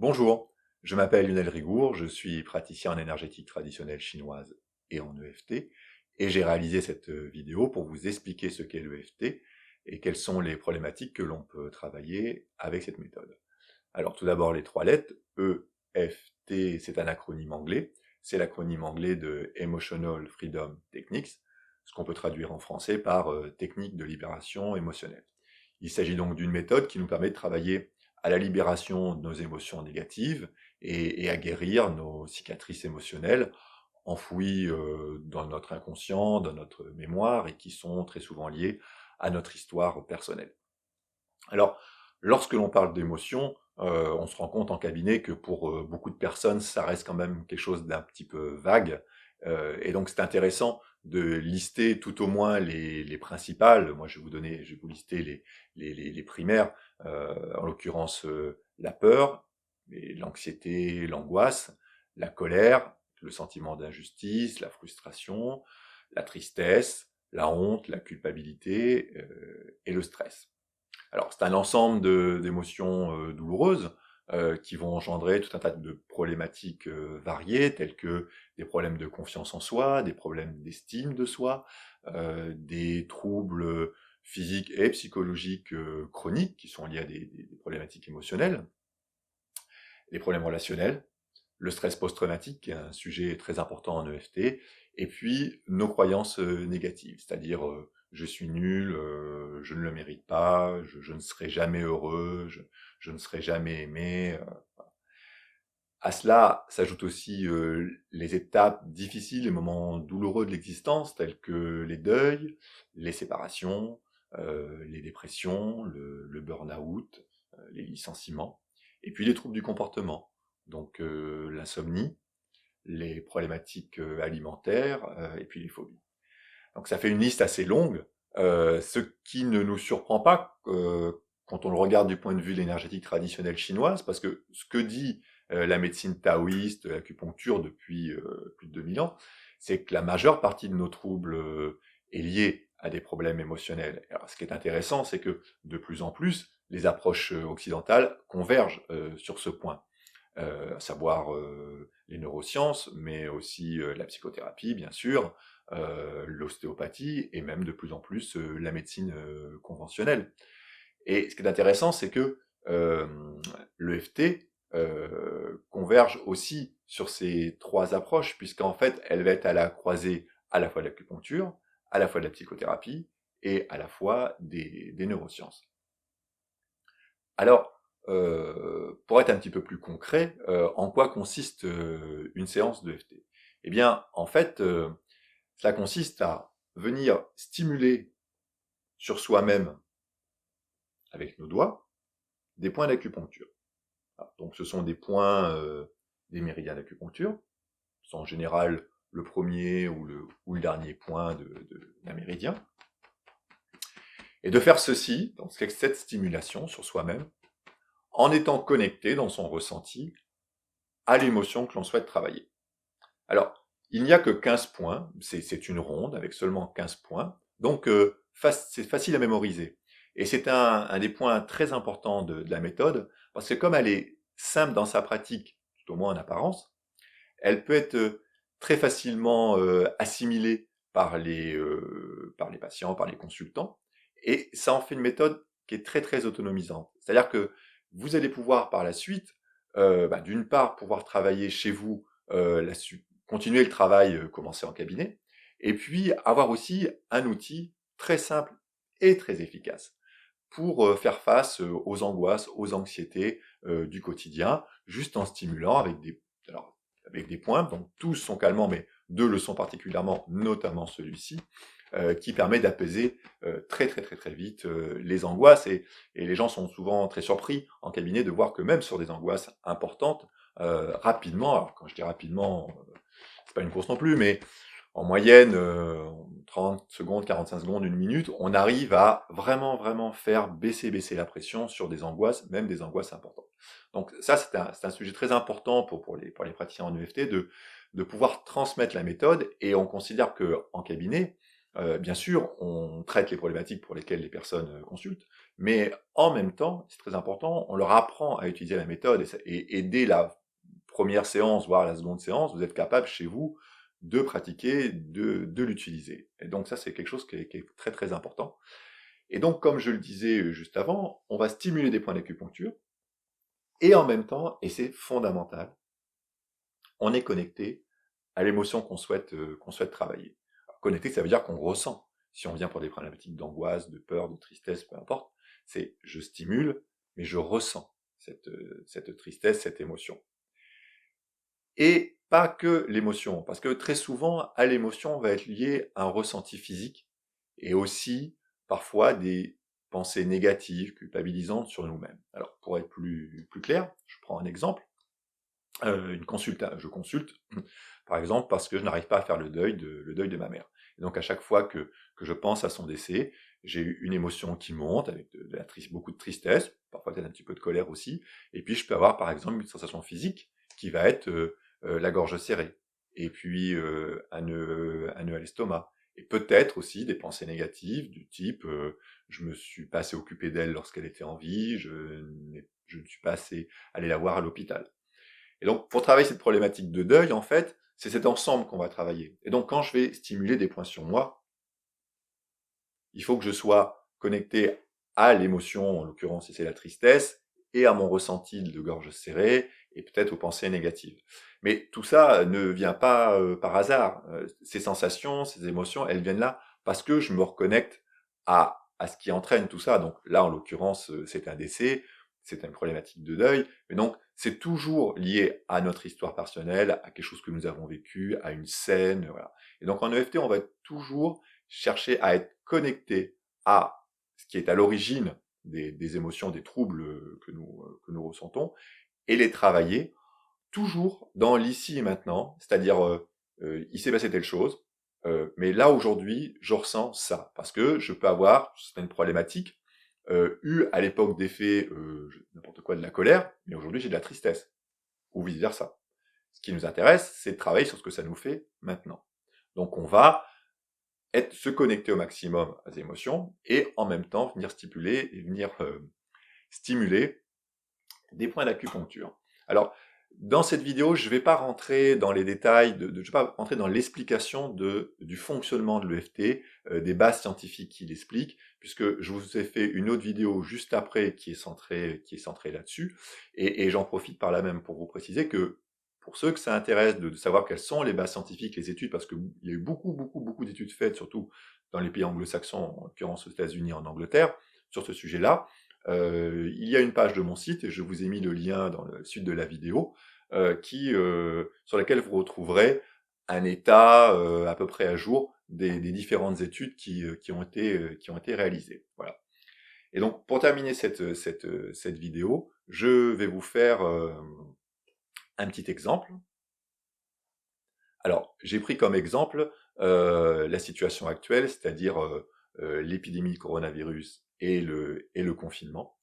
Bonjour, je m'appelle Lionel Rigour, je suis praticien en énergétique traditionnelle chinoise et en EFT, et j'ai réalisé cette vidéo pour vous expliquer ce qu'est l'EFT et quelles sont les problématiques que l'on peut travailler avec cette méthode. Alors tout d'abord les trois lettres, EFT, c'est un acronyme anglais, c'est l'acronyme anglais de Emotional Freedom Techniques, ce qu'on peut traduire en français par technique de libération émotionnelle. Il s'agit donc d'une méthode qui nous permet de travailler à la libération de nos émotions négatives et à guérir nos cicatrices émotionnelles enfouies dans notre inconscient, dans notre mémoire et qui sont très souvent liées à notre histoire personnelle. Alors, lorsque l'on parle d'émotions, on se rend compte en cabinet que pour beaucoup de personnes, ça reste quand même quelque chose d'un petit peu vague. Et donc, c'est intéressant de lister tout au moins les principales. Moi, je vais vous lister les primaires, en l'occurrence la peur, l'anxiété, l'angoisse, la colère, le sentiment d'injustice, la frustration, la tristesse, la honte, la culpabilité et le stress. Alors, c'est un ensemble d'émotions douloureuses qui vont engendrer tout un tas de problématiques variées, telles que des problèmes de confiance en soi, des problèmes d'estime de soi, des troubles physiques et psychologiques chroniques qui sont liés à des problématiques émotionnelles, des problèmes relationnels, le stress post-traumatique, qui est un sujet très important en EFT, et puis nos croyances négatives, c'est-à-dire je suis nul, je ne le mérite pas, je ne serai jamais heureux, je ne serai jamais aimé. À cela s'ajoutent aussi les étapes difficiles, les moments douloureux de l'existence, tels que les deuils, les séparations, les dépressions, le burn-out, les licenciements, et puis les troubles du comportement, donc l'insomnie, les problématiques alimentaires et puis les phobies. Donc ça fait une liste assez longue, ce qui ne nous surprend pas quand on le regarde du point de vue de l'énergétique traditionnelle chinoise, parce que ce que dit la médecine taoïste, l'acupuncture depuis plus de 2000 ans, c'est que la majeure partie de nos troubles est liée à des problèmes émotionnels. Alors, ce qui est intéressant, c'est que de plus en plus, les approches occidentales convergent sur ce point, à savoir les neurosciences, mais aussi la psychothérapie, bien sûr, l'ostéopathie et même de plus en plus la médecine conventionnelle. Et ce qui est intéressant, c'est que l'EFT converge aussi sur ces trois approches, puisqu'en fait, elle va être à la croisée à la fois de l'acupuncture, à la fois de la psychothérapie et à la fois des neurosciences. Alors, pour être un petit peu plus concret, en quoi consiste une séance d'EFT? Eh bien, en fait, cela consiste à venir stimuler sur soi-même, avec nos doigts, des points d'acupuncture. Donc ce sont des points des méridiens d'acupuncture. C'est en général le premier ou le dernier point d'un méridien. Et de faire ceci, donc cette stimulation sur soi-même, en étant connecté dans son ressenti à l'émotion que l'on souhaite travailler. Alors, il n'y a que 15 points, c'est une ronde avec seulement 15 points, donc c'est facile à mémoriser. Et c'est un des points très importants de la méthode, parce que comme elle est simple dans sa pratique, tout au moins en apparence, elle peut être très facilement assimilée par les patients, par les consultants, et ça en fait une méthode qui est très très autonomisante. C'est-à-dire que vous allez pouvoir par la suite, d'une part, pouvoir travailler chez vous, continuer le travail commencé en cabinet, et puis avoir aussi un outil très simple et très efficace pour faire face aux angoisses, aux anxiétés du quotidien, juste en stimulant alors, avec des points, donc tous sont calmants, mais deux le sont particulièrement, notamment celui-ci, qui permet d'apaiser très très très très vite les angoisses, et les gens sont souvent très surpris en cabinet de voir que même sur des angoisses importantes, rapidement, alors quand je dis rapidement, c'est pas une course non plus, mais en moyenne, 30 secondes, 45 secondes, une minute, on arrive à vraiment, vraiment faire baisser la pression sur des angoisses, même des angoisses importantes. Donc ça, c'est un sujet très important pour les praticiens en EFT de pouvoir transmettre la méthode, et on considère qu'en cabinet, Bien sûr, on traite les problématiques pour lesquelles les personnes consultent, mais en même temps, c'est très important, on leur apprend à utiliser la méthode et dès la première séance, voire la seconde séance, vous êtes capable chez vous de pratiquer, de l'utiliser. Et donc ça, c'est quelque chose qui est très très important. Et donc, comme je le disais juste avant, on va stimuler des points d'acupuncture, et en même temps, et c'est fondamental, on est connecté à l'émotion qu'on souhaite travailler. Alors, connecté, ça veut dire qu'on ressent. Si on vient pour des problématiques d'angoisse, de peur, de tristesse, peu importe, c'est je stimule, mais je ressens cette tristesse, cette émotion. Et pas que l'émotion, parce que très souvent, à l'émotion va être lié un ressenti physique, et aussi parfois des pensées négatives, culpabilisantes sur nous-mêmes. Alors, pour être plus clair, je prends un exemple. Je consulte, par exemple, parce que je n'arrive pas à faire le deuil de ma mère. Et donc à chaque fois que je pense à son décès, j'ai eu une émotion qui monte avec beaucoup de tristesse, parfois peut-être un petit peu de colère aussi, et puis je peux avoir par exemple une sensation physique qui va être la gorge serrée, et puis un nœud à l'estomac, et peut-être aussi des pensées négatives du type je me suis pas assez occupé d'elle lorsqu'elle était en vie, je ne suis pas assez allé la voir à l'hôpital. Et donc, pour travailler cette problématique de deuil, en fait, c'est cet ensemble qu'on va travailler. Et donc, quand je vais stimuler des points sur moi, il faut que je sois connecté à l'émotion, en l'occurrence, si c'est la tristesse, et à mon ressenti de gorge serrée, et peut-être aux pensées négatives. Mais tout ça ne vient pas par hasard. Ces sensations, ces émotions, elles viennent là parce que je me reconnecte à ce qui entraîne tout ça. Donc là, en l'occurrence, c'est un décès, c'est une problématique de deuil, mais donc c'est toujours lié à notre histoire personnelle, à quelque chose que nous avons vécu, à une scène, voilà. Et donc en EFT, on va toujours chercher à être connecté à ce qui est à l'origine des émotions, des troubles que nous ressentons, et les travailler toujours dans l'ici et maintenant, c'est-à-dire il s'est passé telle chose, mais là aujourd'hui je ressens ça, parce que je peux avoir certaines problématiques, eu à l'époque des faits, n'importe quoi, de la colère, mais aujourd'hui j'ai de la tristesse, ou vice versa. Ce qui nous intéresse, c'est de travailler sur ce que ça nous fait maintenant. Donc on va se connecter au maximum à ces émotions, et en même temps venir stimuler des points d'acupuncture. Alors, dans cette vidéo, je ne vais pas rentrer dans les détails, je ne vais pas rentrer dans l'explication du fonctionnement de l'EFT, des bases scientifiques qui l'expliquent, puisque je vous ai fait une autre vidéo juste après qui est centrée là-dessus, et j'en profite par là même pour vous préciser que pour ceux que ça intéresse de savoir quelles sont les bases scientifiques, les études, parce qu'il y a eu beaucoup d'études faites, surtout dans les pays anglo-saxons, en l'occurrence aux États-Unis et en Angleterre, sur ce sujet-là. Il y a une page de mon site, et je vous ai mis le lien dans le sud de la vidéo, sur laquelle vous retrouverez un état à peu près à jour des différentes études qui ont été réalisées. Voilà. Et donc, pour terminer cette vidéo, je vais vous faire un petit exemple. Alors, j'ai pris comme exemple la situation actuelle, c'est-à-dire l'épidémie de coronavirus et le confinement.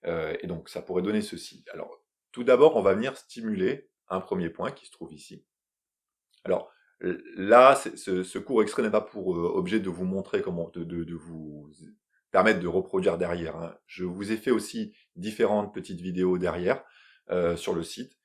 Et donc, ça pourrait donner ceci. Alors, tout d'abord, on va venir stimuler un premier point qui se trouve ici. Alors, là, ce court extrait n'est pas pour objet de vous montrer comment, de vous permettre de reproduire derrière, hein. Je vous ai fait aussi différentes petites vidéos derrière sur le site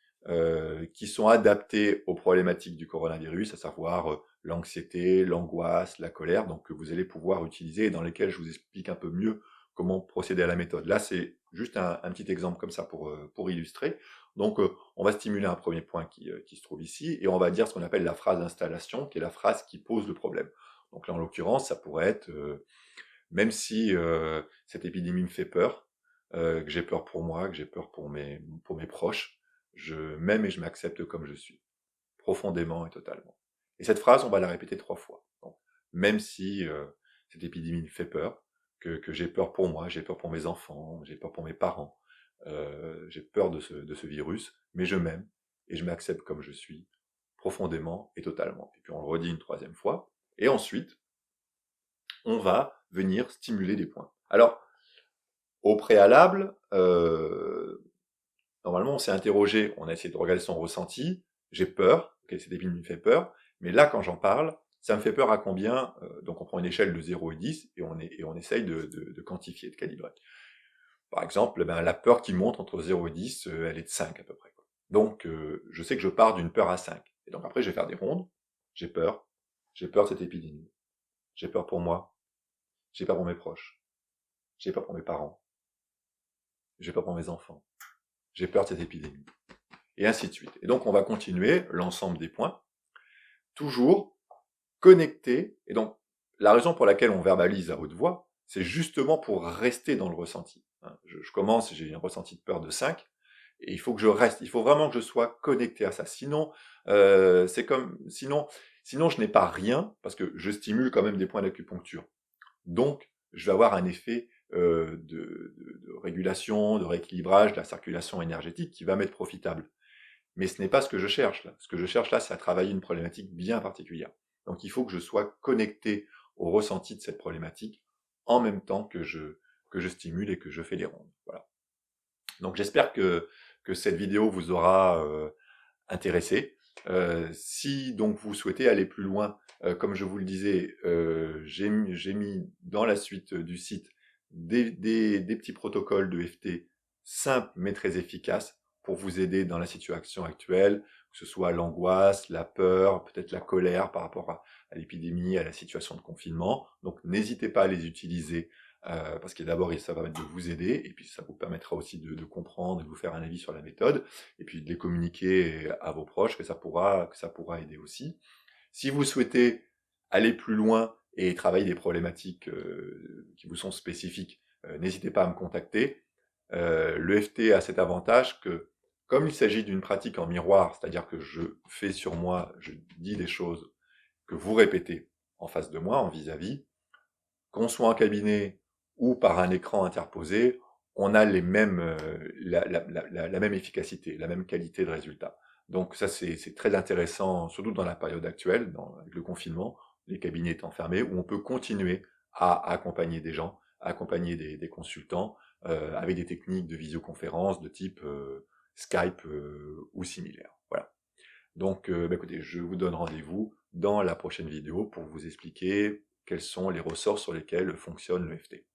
qui sont adaptées aux problématiques du coronavirus, à savoir l'anxiété, l'angoisse, la colère, donc que vous allez pouvoir utiliser et dans lesquelles je vous explique un peu mieux comment procéder à la méthode. Là, c'est juste un petit exemple comme ça pour illustrer. Donc, on va stimuler un premier point qui se trouve ici, et on va dire ce qu'on appelle la phrase d'installation, qui est la phrase qui pose le problème. Donc là, en l'occurrence, ça pourrait être même si cette épidémie me fait peur, que j'ai peur pour moi, que j'ai peur pour mes proches, je m'aime et je m'accepte comme je suis, profondément et totalement. Et cette phrase, on va la répéter 3 fois. Donc, même si cette épidémie me fait peur, que j'ai peur pour moi, j'ai peur pour mes enfants, j'ai peur pour mes parents, j'ai peur de ce virus, mais je m'aime et je m'accepte comme je suis, profondément et totalement. Et puis on le redit une 3e fois, et ensuite, on va venir stimuler des points. Alors, au préalable, normalement, on s'est interrogé, on a essayé de regarder son ressenti. J'ai peur, ok, cette épidémie me fait peur, mais là, quand j'en parle, Ça me fait peur à combien? Donc on prend une échelle de 0 et 10 et on essaye de quantifier, de calibrer. Par exemple, ben, la peur qui monte entre 0 et 10, elle est de 5 à peu près, quoi. Donc je sais que je pars d'une peur à 5. Et donc après je vais faire des rondes. J'ai peur. J'ai peur de cette épidémie. J'ai peur pour moi. J'ai peur pour mes proches. J'ai peur pour mes parents. J'ai peur pour mes enfants. J'ai peur de cette épidémie. Et ainsi de suite. Et donc on va continuer l'ensemble des points, toujours connectés. Et donc la raison pour laquelle on verbalise à haute voix, c'est justement pour rester dans le ressenti. Je commence, j'ai un ressenti de peur de 5, et il faut que je reste, il faut vraiment que je sois connecté à ça. Sinon, c'est comme, sinon je n'ai pas rien, parce que je stimule quand même des points d'acupuncture. Donc, je vais avoir un effet de régulation, de rééquilibrage de la circulation énergétique qui va m'être profitable. Mais ce n'est pas ce que je cherche là. Ce que je cherche là, c'est à travailler une problématique bien particulière. Donc il faut que je sois connecté au ressenti de cette problématique en même temps que je stimule et que je fais les rondes. Voilà. Donc j'espère que cette vidéo vous aura intéressé. Si donc vous souhaitez aller plus loin, comme je vous le disais, j'ai mis dans la suite du site des petits protocoles de FT simples mais très efficaces pour vous aider dans la situation actuelle, que ce soit l'angoisse, la peur, peut-être la colère par rapport à l'épidémie, à la situation de confinement. Donc n'hésitez pas à les utiliser parce que d'abord ça va permettre de vous aider et puis ça vous permettra aussi de comprendre et de vous faire un avis sur la méthode et puis de les communiquer à vos proches que ça pourra aider aussi. Si vous souhaitez aller plus loin et travailler des problématiques qui vous sont spécifiques, n'hésitez pas à me contacter. L'EFT a cet avantage que, comme il s'agit d'une pratique en miroir, c'est-à-dire que je fais sur moi, je dis des choses que vous répétez en face de moi, en vis-à-vis, qu'on soit en cabinet ou par un écran interposé, on a les mêmes, la même efficacité, la même qualité de résultat. Donc ça, c'est très intéressant, surtout dans la période actuelle, avec le confinement, les cabinets étant fermés, où on peut continuer à accompagner des gens, à accompagner des consultants, avec des techniques de visioconférence de type Skype ou similaire. Voilà. Donc, bah, écoutez, je vous donne rendez-vous dans la prochaine vidéo pour vous expliquer quels sont les ressorts sur lesquels fonctionne l'EFT.